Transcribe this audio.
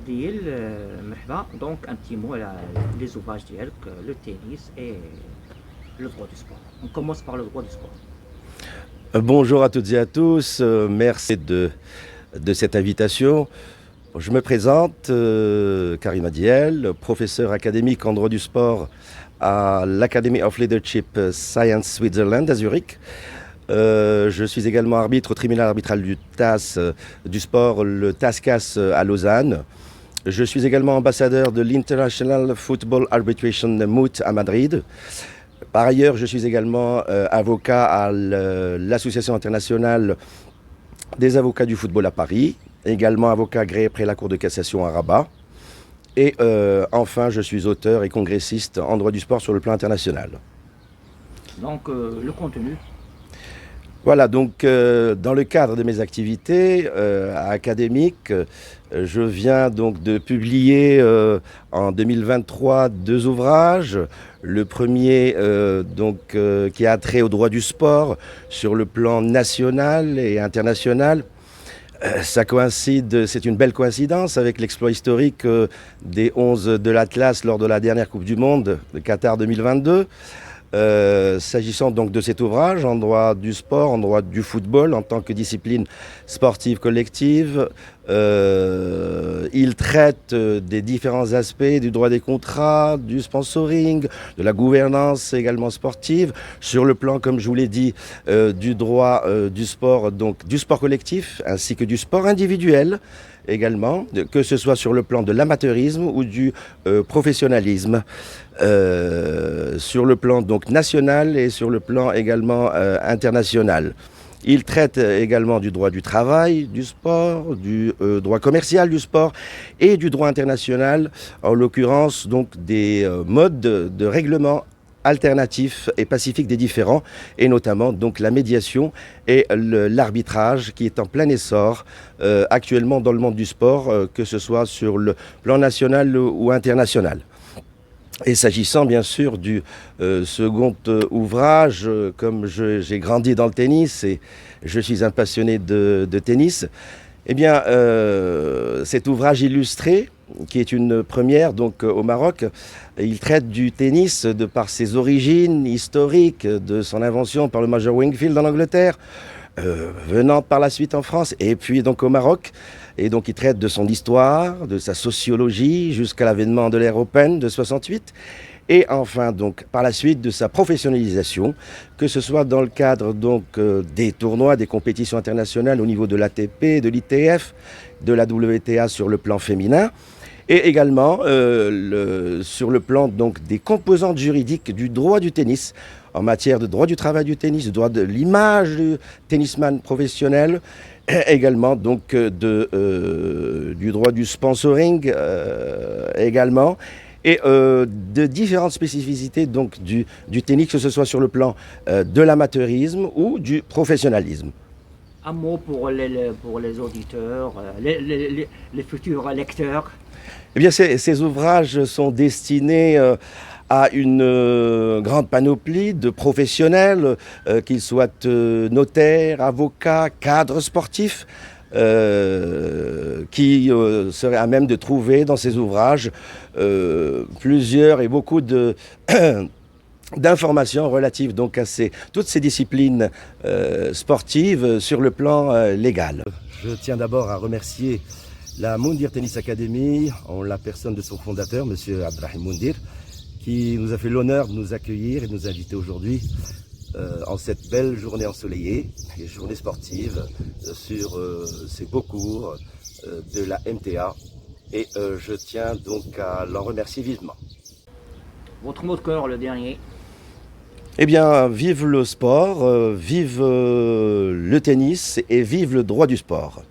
ديال مرحبا دونك ان بتي مو على لي زوفاج ديالك لو تنس et le droit du sport. On commence par le droit du sport. Bonjour à toutes et à tous, merci de cette invitation. Je me présente, Karim Adiel, professeur académique en droit du sport à l'Academy of Leadership Science Switzerland à Zurich. Je suis également arbitre au tribunal arbitral du TAS du sport, le TASCAS à Lausanne. Je suis également ambassadeur de l'International Football Arbitration Moot à Madrid. Par ailleurs, je suis également avocat à l'Association internationale des avocats du football à Paris, également avocat agréé près la Cour de cassation à Rabat. Et enfin, je suis auteur et congressiste en droit du sport sur le plan international. Donc le contenu. Voilà, donc dans le cadre de mes activités académiques, je viens donc de publier en 2023 deux ouvrages. Le premier qui a trait au droit du sport sur le plan national et international. Ça coïncide, c'est une belle coïncidence avec l'exploit historique des 11 de l'Atlas lors de la dernière Coupe du Monde de Qatar 2022. S'agissant donc de cet ouvrage, en droit du sport, en droit du football, en tant que discipline sportive collective, il traite des différents aspects du droit des contrats, du sponsoring, de la gouvernance également sportive, sur le plan, comme je vous l'ai dit, du droit du sport, donc du sport collectif, ainsi que du sport individuel également, que ce soit sur le plan de l'amateurisme ou du professionnalisme. Sur le plan donc national et sur le plan également international. Il traite également du droit du travail, du sport, du droit commercial du sport et du droit international, en l'occurrence donc des modes de règlement alternatifs et pacifiques des différends, et notamment donc la médiation et l'arbitrage qui est en plein essor actuellement dans le monde du sport, que ce soit sur le plan national ou international. Et s'agissant bien sûr du second ouvrage, comme j'ai grandi dans le tennis et je suis un passionné de tennis, eh bien cet ouvrage illustré, qui est une première donc au Maroc, il traite du tennis de par ses origines historiques, de son invention par le Major Wingfield en Angleterre, venant par la suite en France et puis donc au Maroc. Et donc il traite de son histoire, de sa sociologie jusqu'à l'avènement de l'ère Open de 68. Et enfin donc par la suite de sa professionnalisation, que ce soit dans le cadre donc des tournois, des compétitions internationales au niveau de l'ATP, de l'ITF, de la WTA sur le plan féminin. Et également sur le plan donc des composantes juridiques du droit du tennis, en matière de droit du travail du tennis, de droit de l'image du tennisman professionnel, également donc du droit du sponsoring également, et de différentes spécificités donc du tennis, que ce soit sur le plan de l'amateurisme ou du professionnalisme. Un mot pour les auditeurs, les futurs lecteurs. Eh bien, ces ouvrages sont destinés à une grande panoplie de professionnels, qu'ils soient notaires, avocats, cadres sportifs, qui seraient à même de trouver dans ces ouvrages plusieurs et beaucoup d'informations relatives donc à toutes ces disciplines sportives sur le plan légal. Je tiens d'abord à remercier la Moundir Tennis Academy, en la personne de son fondateur, M. Abdrahim Moundir, qui nous a fait l'honneur de nous accueillir et de nous inviter aujourd'hui en cette belle journée ensoleillée, et journée sportive, sur ces beaux cours de la MTA. Et je tiens donc à l'en remercier vivement. Votre mot de cœur, le dernier. Eh bien, vive le sport, vive le tennis et vive le droit du sport.